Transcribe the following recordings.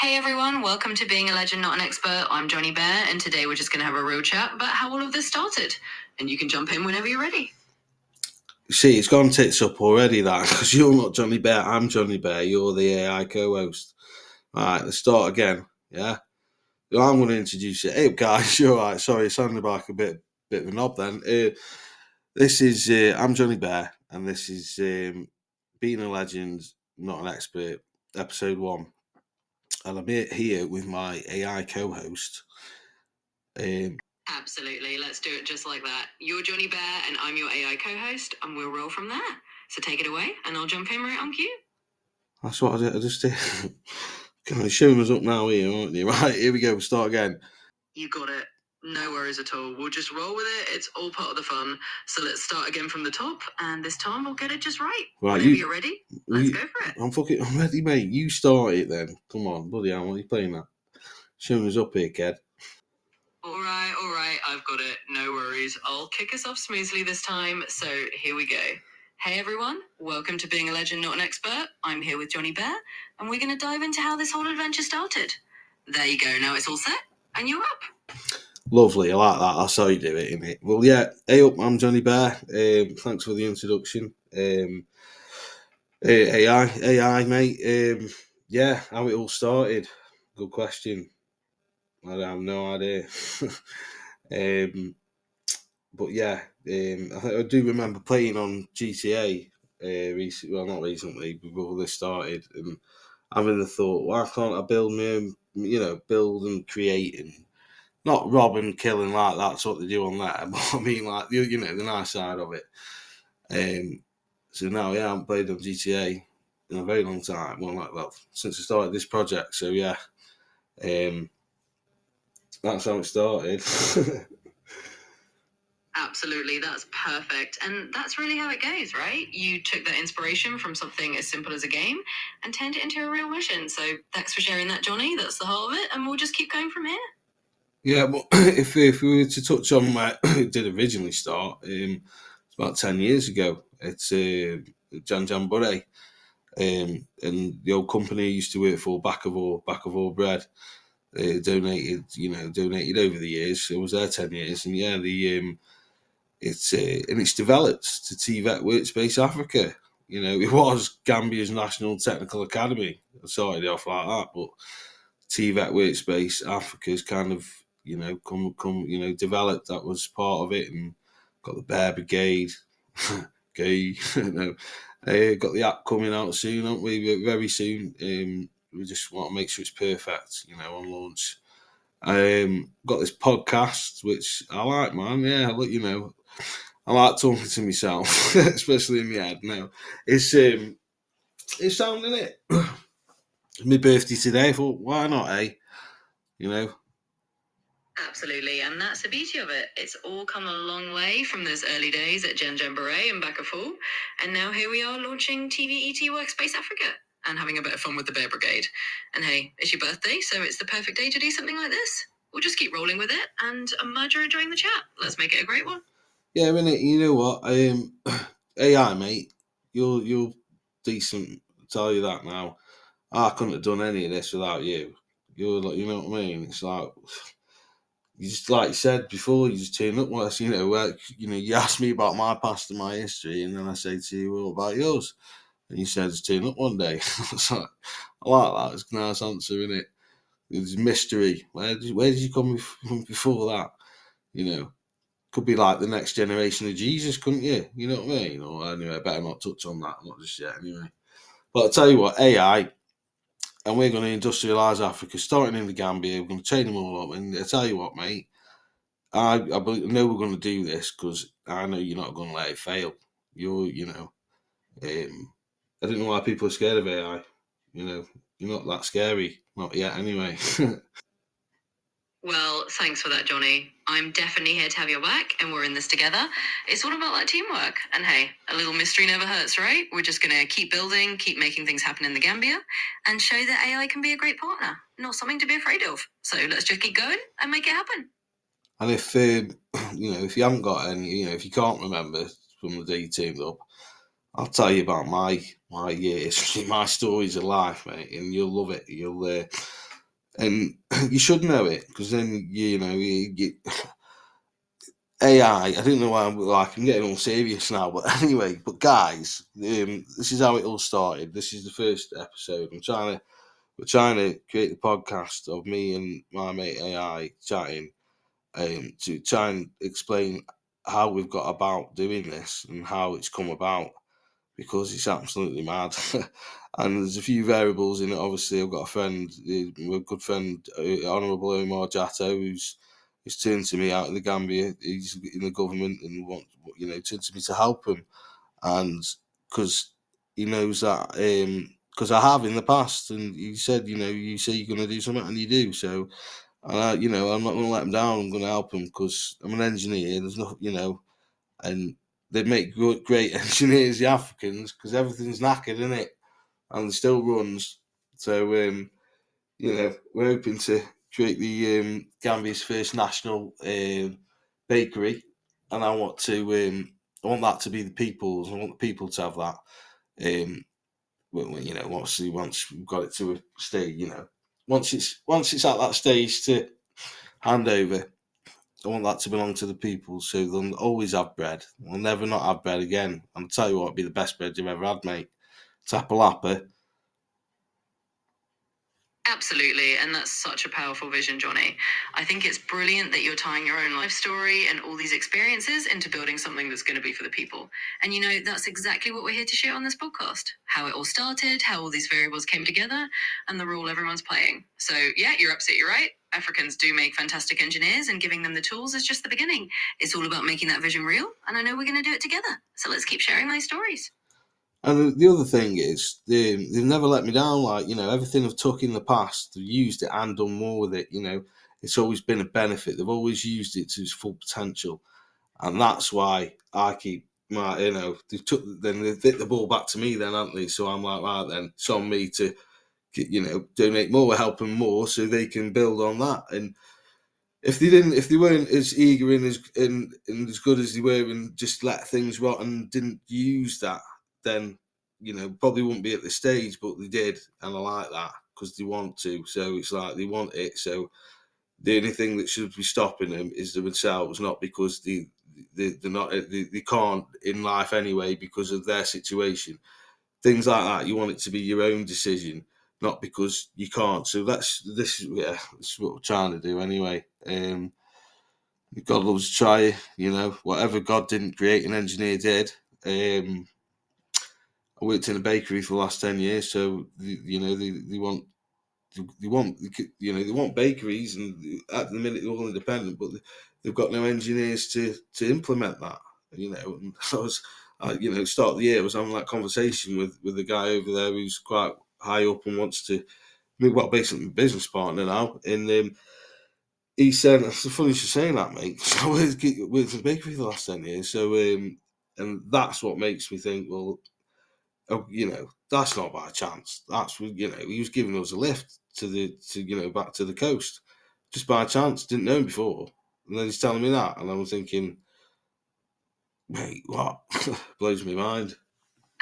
Hey everyone, welcome to Being a Legend, Not an Expert. I'm Johnny Bear, and today we're just going to have a real chat about how all of this started. And you can jump in whenever you're ready. See, it's gone tits up already, that, because you're not Johnny Bear, I'm Johnny Bear, you're the AI co-host. Alright, let's start again, yeah? I'm going to introduce you. Hey guys, you're alright, sorry, it sounded like a bit of a knob then. This is, I'm Johnny Bear, and this is Being a Legend, Not an Expert, episode 1. And I'm here with my AI co-host. Absolutely, let's do it just like that. You're Johnny Bear, and I'm your AI co-host, and we'll roll from there. So take it away, and I'll jump in right on cue. That's what I just did. Kind of showing us up now here, aren't you? Right, here we go, start again. You got it. No worries at all. We'll just roll with it. It's all part of the fun. So let's start again from the top, and this time we'll get it just right. Whenever you're ready, let's go for it. I'm ready, mate. You start it then. Come on, bloody hell, what are you playing that? Showing us up here, kid. All right. I've got it. No worries. I'll kick us off smoothly this time. So here we go. Hey everyone, welcome to Being a Legend, Not an Expert. I'm here with Johnny Bear, and we're going to dive into how this whole adventure started. There you go. Now it's all set, and you're up. Lovely, I like that. That's how you do it, innit? Well, yeah. Hey up, I'm Johnny Bear. Thanks for the introduction. AI, mate. Yeah, how it all started. Good question. I have no idea. But yeah, I do remember playing on GTA recently. Well, not recently, before this started, and having the thought, why can't I build my own? Build and create, and not rob and kill and like that's what they do on there. But I mean, like the nice side of it. So now, yeah, I haven't played on GTA in a very long time. Well, since I started this project. So yeah, that's how it started. Absolutely, that's perfect. And that's really how it goes, right? You took that inspiration from something as simple as a game and turned it into a real mission. So thanks for sharing that, Johnny. That's the whole of it. And we'll just keep going from here. Yeah, but if we were to touch on where it did originally start, it's about 10 years ago. It's Jan Jamboree. And the old company I used to work for, back of all bread, donated over the years. I was there 10 years, and yeah, it's developed to TVET Workspace Africa. It was Gambia's National Technical Academy. I started off like that, but TVET Workspace Africa's kind of developed. That was part of it, and got the Bear Brigade. Okay, got the app coming out soon, aren't we? Very soon. We just want to make sure it's perfect, on launch. Got this podcast, which I like, man. Yeah, I like talking to myself, especially in my head. Now, it's sounding it. My birthday today. I thought, why not, eh? Absolutely, and that's the beauty of it. It's all come a long way from those early days at Jan Jamboree and back a fool, and now here we are launching TVET Workspace Africa and having a bit of fun with the Bear Brigade. And hey, it's your birthday, so it's the perfect day to do something like this. We'll just keep rolling with it, and I'm Marjorie enjoying the chat. Let's make it a great one. Yeah, innit? You know what? AI, mate, you're decent. I'll tell you that now. I couldn't have done any of this without you. You're like, you know what I mean? It's like you just, like you said before, you just turn up once. You ask me about my past and my history, and then I say to you, "What about yours?" And you said, "Just turn up one day." Like, I like that. It's a nice answer, isn't it? There's mystery. Where did you come from before that? Could be like the next generation of Jesus, couldn't you? You know what I mean? Or anyway, I better not touch on that. Not just yet, anyway. But I'll tell you what, AI, and we're going to industrialise Africa, starting in the Gambia. We're going to train them all up. And I tell you what, mate, I know we're going to do this because I know you're not going to let it fail. I don't know why people are scared of AI. You're not that scary. Not yet, anyway. Well, thanks for that, Johnny. I'm definitely here to have your back, and we're in this together. It's all about that teamwork. And hey, a little mystery never hurts, right? We're just going to keep building, keep making things happen in the Gambia, and show that AI can be a great partner, not something to be afraid of. So let's just keep going and make it happen. And if if you haven't got any, if you can't remember from the day you teamed up, I'll tell you about my years, my stories of life, mate, and you'll love it. And you should know it, because then AI. I don't know why I'm getting all serious now, but anyway. But guys, this is how it all started. This is the first episode. We're trying to create a podcast of me and my mate AI chatting, to try and explain how we've got about doing this and how it's come about, because it's absolutely mad. And there's a few variables in it. Obviously, I've got a friend, a good friend, Honourable Omar Jatto, who's turned to me out of the Gambia. He's in the government and turned to me to help him, and because he knows that, because I have in the past, and he said, you say you're going to do something and you do. So, I'm not going to let him down. I'm going to help him, because I'm an engineer. There's no, and they make great engineers, the Africans, because everything's knackered, isn't it? And it still runs. So, we're hoping to create the Gambia's first national bakery, and I want that to be the people's. I want the people to have that. Obviously, once we've got it to a stage, once it's at that stage to hand over, I want that to belong to the people, so they'll always have bread. They'll never not have bread again. And I'll tell you what, it'll be the best bread you've ever had, mate. Tapalapa. Absolutely, and that's such a powerful vision, Johnny. I think it's brilliant that you're tying your own life story and all these experiences into building something that's going to be for the people. And that's exactly what we're here to share on this podcast. How it all started, how all these variables came together, and the role everyone's playing. So yeah, you're absolutely right. Africans do make fantastic engineers, and giving them the tools is just the beginning. It's all about making that vision real, and I know we're going to do it together. So let's keep sharing those stories. And the other thing is, they've never let me down. Like, everything I've took in the past, they've used it and done more with it. It's always been a benefit. They've always used it to its full potential. And that's why I keep they've hit the ball back to me then, haven't they? So I'm like, right then, it's on me to, donate more, help them more, so they can build on that. And if they weren't as eager and as good as they were, and just let things rot and didn't use that, then probably wouldn't be at this stage. But they did, and I like that, because they want to. So it's like they want it. So the only thing that should be stopping them is themselves, not because they're not they can't in life anyway because of their situation. Things like that, you want it to be your own decision, not because you can't. So that's what we're trying to do anyway. God loves to try, whatever God didn't create, an engineer did. I worked in a bakery for the last 10 years, so they want they want bakeries, and at the minute they're all independent, but they've got no engineers to implement that. And I was, start of the year, I was having that conversation with the guy over there who's quite high up and wants to, well, basically my business partner now, and he said, "It's funny you should say that, mate. I worked in the bakery for the last 10 years, so and that's what makes me think, well, oh, that's not by chance. That's he was giving us a lift back to the coast, just by chance. Didn't know him before, and then he's telling me that, and I was thinking, mate, what? Blows my mind.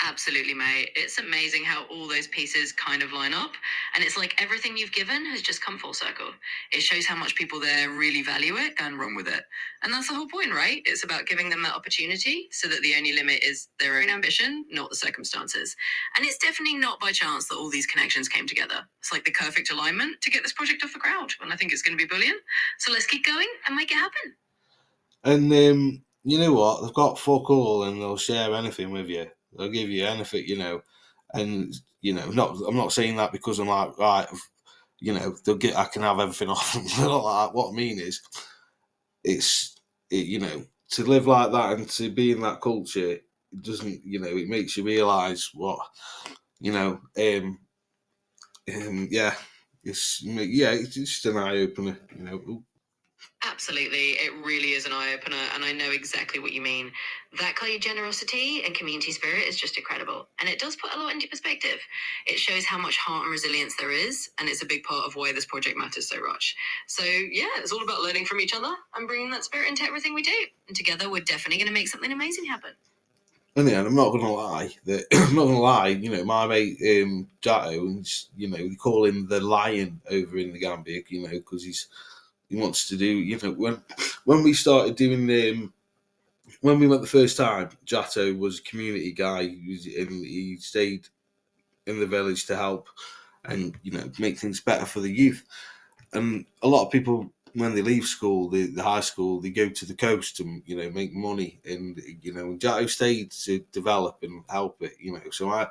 Absolutely, mate. It's amazing how all those pieces kind of line up. And it's like everything you've given has just come full circle. It shows how much people there really value it and run with it. And that's the whole point, right? It's about giving them that opportunity so that the only limit is their own ambition, not the circumstances. And it's definitely not by chance that all these connections came together. It's like the perfect alignment to get this project off the ground. And I think it's going to be brilliant. So let's keep going and make it happen. And you know what? They've got fuck all, and they'll share anything with you. They'll give you anything, and not. I'm not saying that because I'm like, right, they'll get. I can have everything off them. Not like that. What I mean is, to live like that and to be in that culture, it doesn't. It makes you realise what, yeah. It's just an eye opener. Absolutely. It really is an eye opener, and I know exactly what you mean. That kind of generosity and community spirit is just incredible, and it does put a lot into perspective. It shows how much heart and resilience there is, and it's a big part of why this project matters so much. So, yeah, it's all about learning from each other and bringing that spirit into everything we do. And together, we're definitely going to make something amazing happen. And yeah, I'm not gonna lie. I'm not gonna lie. My mate Jatto, and they call him the Lion over in the Gambia. Because he wants to do. When we started doing when we went the first time, Jatto was a community guy. He stayed in the village to help and make things better for the youth. And a lot of people, when they leave school, the high school, they go to the coast and make money. And Jatto stayed to develop and help it. So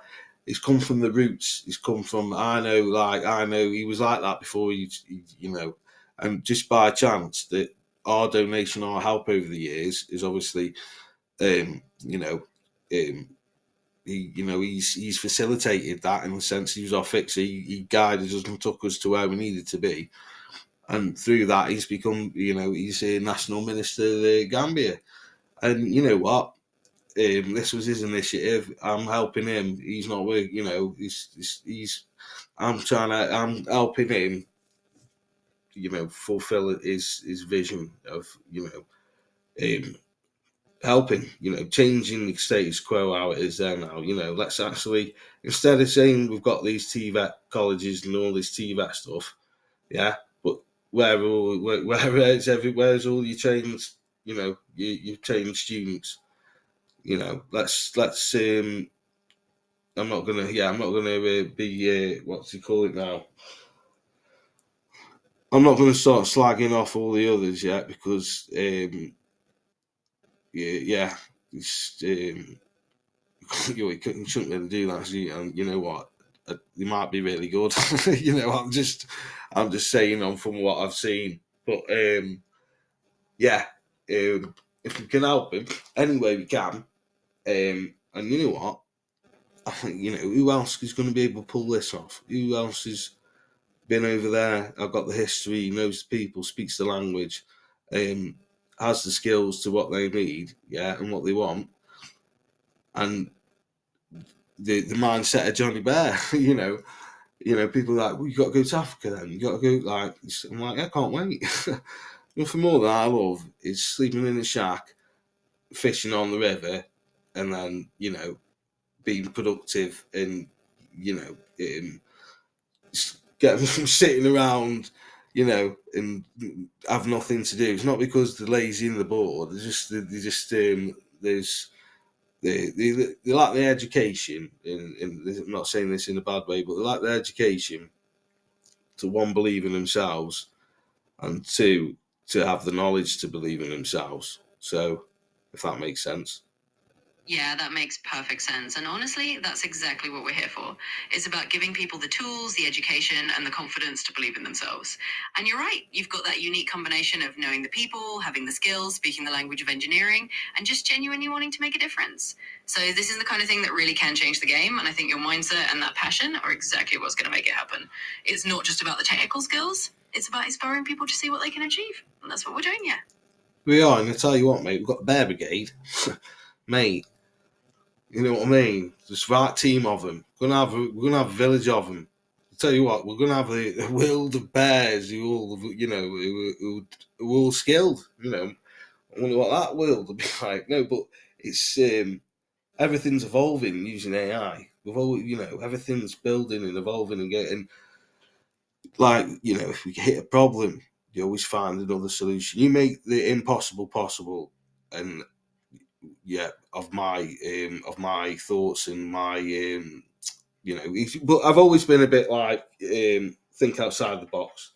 it's come from the roots. It's come from I know he was like that before and just by chance that our donation, our help over the years is obviously um, you know um, he's facilitated that in the sense he was our fixer. He guided us and took us to where we needed to be, and through that he's become he's a national minister of the Gambia. And you know what? This was his initiative. I'm helping him. He's not work. He's I'm helping him. Fulfill his vision of um, helping, changing the status quo how it is there now. Let's actually, instead of saying we've got these TVET colleges and all this TVET stuff, yeah, but where's all your trained, your trained students, let's I'm not gonna be what's he call it now. I'm not going to start slagging off all the others yet because yeah, it's you shouldn't really do that. And you know what? They might be really good. I'm just saying on from what I've seen. But yeah, if we can help him any way we can, and you know what? I think who else is going to be able to pull this off? Who else has been over there? I've got the history, knows the people, speaks the language, um, has the skills to what they need, yeah, and what they want, and the mindset of Johnny Bear. People are like, well, you got to go to Africa then. You got to go, I'm like, I can't wait. Nothing more than I love is sleeping in a shack, fishing on the river, and then, being productive and, get them sitting around, and have nothing to do. It's not because they're lazy and they're bored. They lack the education, and I'm not saying this in a bad way, but they lack the education to one, believe in themselves, and two, to have the knowledge to believe in themselves. So, if that makes sense. Yeah, that makes perfect sense. And honestly, that's exactly what we're here for. It's about giving people the tools, the education, and the confidence to believe in themselves. And you're right, you've got that unique combination of knowing the people, having the skills, speaking the language of engineering, and just genuinely wanting to make a difference. So this is the kind of thing that really can change the game. And I think your mindset and that passion are exactly what's going to make it happen. It's not just about the technical skills, it's about inspiring people to see what they can achieve. And that's what we're doing, yeah. We are, and I tell you what, mate, we've got the Bear Brigade. Mate, you know what I mean? Just right team of them. We're gonna have a village of them. I tell you what, we're gonna have a world of bears who all who are all skilled. I wonder what that world will be like. No, but it's everything's evolving using AI. We've always, everything's building and evolving and getting if we hit a problem, you always find another solution. You make the impossible possible, and yeah, of my thoughts and my but I've always been a bit like think outside the box.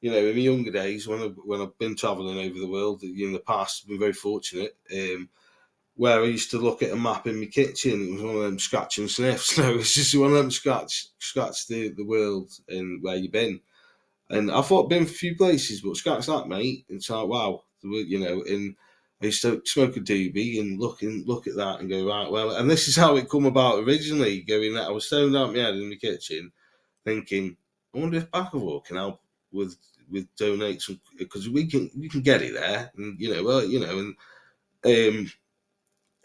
In my younger days when I've been travelling over the world in the past, I've been very fortunate. Where I used to look at a map in my kitchen, it was one of them scratch and sniffs. No, it's just one of them scratch the world and where you've been. And I thought I'd been a few places, but scratch that, mate. It's like wow, and I used to smoke a doobie and look at that and go right. Well, and this is how it come about originally. Going that I was staring down my head in the kitchen, thinking, I wonder if Bakkavor can help with donate some because we can get it there, and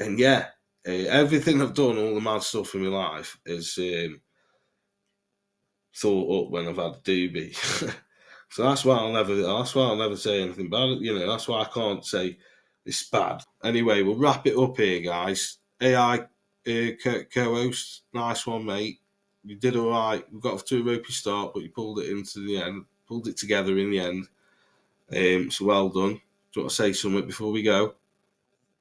and yeah, everything I've done, all the mad stuff in my life, is thought up when I've had doobie. So that's why I'll never say anything bad. That's why I can't say it's bad. Anyway, we'll wrap it up here, guys. AI co-host, nice one, mate. You did all right. We got off to a ropey start, but you pulled it into the end, pulled it together in the end. So well done. Do you want to say something before we go?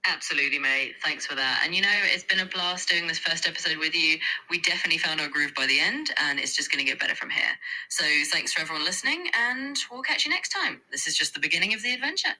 Absolutely, mate. Thanks for that. And it's been a blast doing this first episode with you. We definitely found our groove by the end, and it's just going to get better from here. So thanks for everyone listening, and we'll catch you next time. This is just the beginning of the adventure.